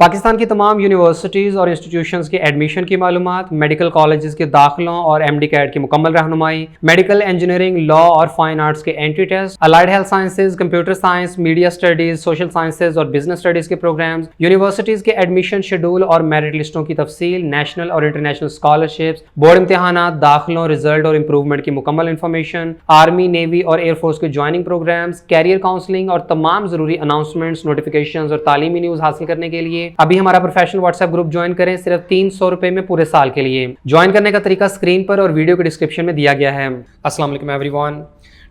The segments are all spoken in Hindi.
पाकिस्तान की तमाम यूनिवर्सिटीज़ और इंस्टीट्यूशंस के एडमिशन की मालूमात, मेडिकल कॉलेजेस के दाखिलों और MD कैट की मुकम्मल रहनुमाई, मेडिकल इंजीनियरिंग, लॉ और फाइन आर्ट्स के entry test, allied health sciences, computer science, media studies, social sciences और बिजनेस स्टडीज के प्रोग्राम्स, यूनिवर्सिटीज़ के एडमिशन शेड्यूल और मेरिट लिस्टों की तफसील, नेशनल और इंटरनेशनल स्कॉलरशिप्स, बोर्ड इम्तहानात, दाखिलों, रिजल्ट और इंप्रूवमेंट की मुकम्मल इन्फॉर्मेशन, आर्मी, नेवी और एयरफोर्स के ज्वाइनिंग प्रोग्राम्स, कैरियर काउंसलिंग और तमाम जरूरी अनाउंसमेंट्स, नोटिफिकेशन और तालीमी न्यूज़ हासिल करने के लिए अभी हमारा प्रोफेशनल व्हाट्सएप ग्रुप ज्वाइन करें सिर्फ 300 रुपए में पूरे साल के लिए। ज्वाइन करने का तरीका स्क्रीन पर और वीडियो के डिस्क्रिप्शन में दिया गया है। अस्सलाम वालेकुम everyone.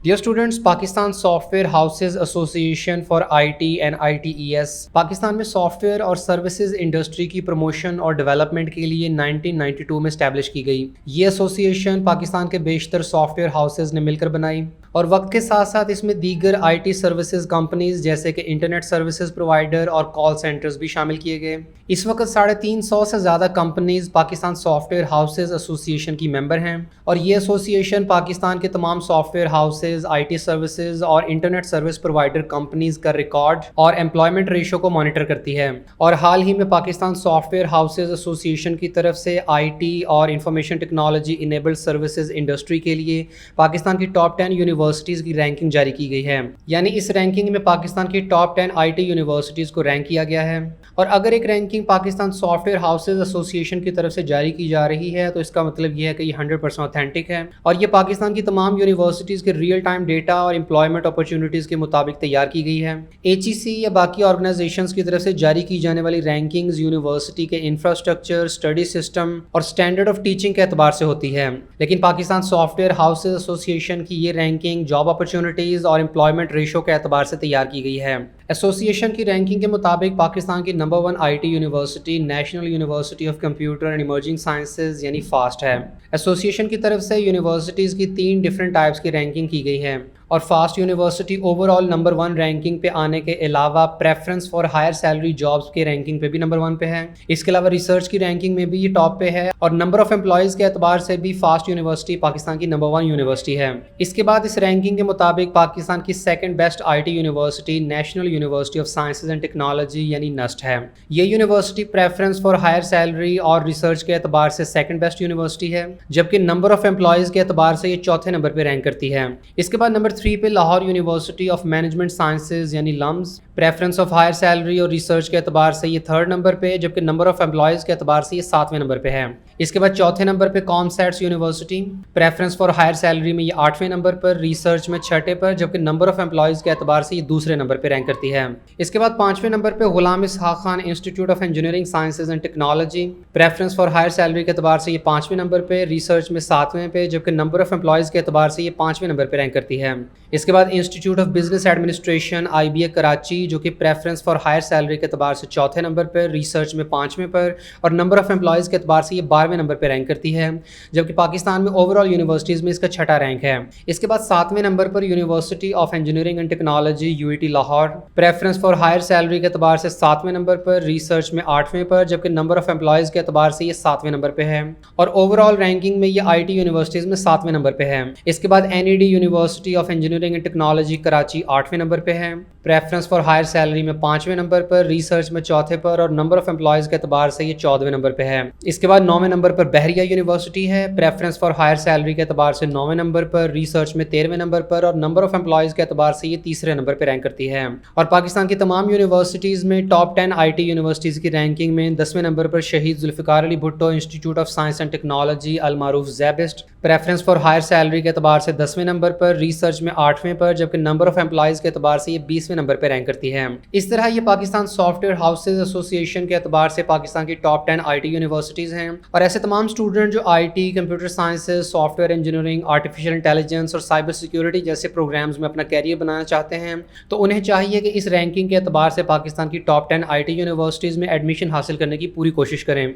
Dear students, Pakistan software houses association for IT and ITES Pakistan में सॉफ्टवेयर और सर्विसेज इंडस्ट्री की प्रमोशन और डेवलपमेंट के लिए 1992 में स्टैब्लिश की गई। ये एसोसिएशन पाकिस्तान के बेशतर सॉफ्टवेयर हाउसेज ने मिलकर बनाई और वक्त के साथ साथ इसमें दीगर IT सर्विसेज कंपनीज जैसे कि इंटरनेट सर्विसेज प्रोवाइडर और कॉल सेंटर्स भी शामिल किए गए। इस वक्त 350 से ज़्यादा companies Pakistan software houses association की मेंबर हैं और ये एसोसिएशन पाकिस्तान के तमाम सॉफ्टवेयर हाउसेज, IT सर्विसेज और इंटरनेट सर्विस प्रोवाइडर कंपनीज का रिकॉर्ड और एम्प्लॉयमेंट रेशो को मॉनिटर करती है। और हाल ही में पाकिस्तान सॉफ्टवेयर हाउसेज एसोसिएशन की तरफ से IT और information technology enabled services industry के लिए पाकिस्तान की टॉप 10 यूनिवर्सिटीज़ की रैंकिंग जारी की गई है। यानी इस रैंकिंग में पाकिस्तान की टॉप 10 IT यूनिवर्सिटीज़ को रैंक किया गया है। और अगर एक ranking Pakistan software houses association की तरफ से जारी की जा रही है तो इसका मतलब यह है कि ये 100% ऑथेंटिक है और ये पाकिस्तान की तमाम यूनिवर्सिटीज़ के रियल टाइम डेटा और एम्प्लॉयमेंट अपॉर्चुनिटीज़ के मुताबिक तैयार की गई है। HEC या बाकी ऑर्गेनाइजेशंस की तरफ से जारी की जाने वाली रैंकिंग्स यूनिवर्सिटी के इंफ्रास्ट्रक्चर, स्टडी सिस्टम और स्टैंडर्ड ऑफ टीचिंग के एतबार से होती है, लेकिन पाकिस्तान सॉफ्टवेयर हाउसेज एसोसिएशन की ये रैंकिंग जॉब अपॉर्चुनिटीज़ और एम्प्लॉयमेंट रेशो के एतबार से तैयार की गई है। एसोसिएशन की रैंकिंग के मुताबिक पाकिस्तान की number 1 IT university national university of computer and emerging sciences यानी फास्ट है। एसोसिएशन की तरफ से यूनिवर्सिटीज़ की 3 डिफरेंट टाइप्स की रैंकिंग की गई है और FAST university overall number 1 ranking पे आने के अलावा preference for higher salary jobs के रैंकिंग पे भी नंबर 1 पे है। इसके अलावा रिसर्च की रैंकिंग में भी ये टॉप पे है और नंबर ऑफ एम्प्लॉयज़ के एतबार से भी फास्ट यूनिवर्सिटी पाकिस्तान की नंबर 1 यूनिवर्सिटी है। इसके बाद इस रैंकिंग के मुताबिक पाकिस्तान की second best IT university national university of sciences and technology यानी NUST है। ये university preference for higher salary और रिसर्च के एतबार से सेकंड बेस्ट यूनिवर्सिटी है, जबकि नंबर ऑफ एम्प्लॉयज़ के एतबार से ये चौथे नंबर पर रैंक करती है। इसके बाद नंबर 3 पे Lahore university of management sciences यानी LUMS preference of higher salary और रिसर्च के एतबार से ये थर्ड नंबर पे, जबकि नंबर ऑफ एम्प्लॉयज़ के एतबार से ये 7वें नंबर पे है। इसके बाद चौथे नंबर पे COMSATS university preference for higher salary में ये 8वें नंबर पर, रिसर्च में 6ठे पर, जबकि नंबर ऑफ एम्प्लॉयज़ के एतबार से ये दूसरे नंबर पर रैंक करती है। इसके बाद 5वें नंबर पे Ghulam Ishaq Khan institute of engineering sciences and technology preference for higher salary के एतबार से ये 5वें नंबर पे, रिसर्च में 7वें पे, जबकि नंबर ऑफ एम्प्लॉयज़ के एतबार से ये 5वें नंबर पर रैंक करती है। इसके बाद institute of business administration IBA Karachi जो कि प्रेफरेंस फॉर हायर सैलरी के एतबार से चौथे नंबर पर, रिसर्च में 5वें पर और नंबर ऑफ एम्प्लॉयज़ के एतबार से ये 12वें नंबर पर रैंक करती है, जबकि पाकिस्तान में ओवरऑल यूनिवर्सिटीज़ में इसका 6ठा रैंक है। इसके बाद 7वें नंबर पर university of engineering and technology UET Lahore preference for higher salary के एतबार से 7वें नंबर पर, रिसर्च में 8वें पर, जबकि नंबर ऑफ एम्प्लॉयज़ के एतबार से ये 7वें नंबर पर है और ओवरऑल रैंकिंग में ये IT यूनिवर्सिटीज़ में 7वें नंबर पर है। इसके बाद NED university of engineering and technology Karachi 8वें नंबर पे है, प्रेफरेंस फॉर हायर सैलरी में 5वें नंबर पर, रिसर्च में 4थे पर और नंबर ऑफ एम्प्लॉयज़ के एतबार से ये 14वें नंबर पे है। इसके बाद 9वें नंबर पर बहरिया यूनिवर्सिटी है, प्रेफरेंस फॉर हायर सैलरी के एतबार से 9वें नंबर पर, रिसर्च में 13वें नंबर पर और नंबर ऑफ एम्प्लॉयज़ के एतबार से ये 3रे नंबर पर रैंक करती है। और पाकिस्तान की तमाम यूनिवर्सिटीज़ में टॉप 10 IT यूनिवर्सिटीज़ की रैंकिंग में 10वें नंबर पर Shaheed Zulfikar Ali Bhutto institute of science and technology अल मारूफ SZABIST preference for higher salary के एतबार से 10वें नंबर पर, रिसर्च में 8वें पर, जबकि नंबर ऑफ एम्प्लॉयज़ के एतबार से ये 20वें नंबर पर रैंक करती है। इस तरह ये पाकिस्तान सॉफ्टवेयर हाउसेज एसोसिएशन के एतबार से पाकिस्तान की टॉप 10 IT यूनिवर्सिटीज़ हैं और ऐसे तमाम स्टूडेंट जो IT, computer sciences, software engineering, artificial intelligence और साइबर सिक्योरिटी जैसे प्रोग्राम्स में अपना कैरियर बनाना चाहते हैं तो उन्हें चाहिए कि इस रैंकिंग के एतबार से पाकिस्तान की टॉप 10 IT यूनिवर्सिटीज़ में एडमिशन हासिल करने की पूरी कोशिश करें।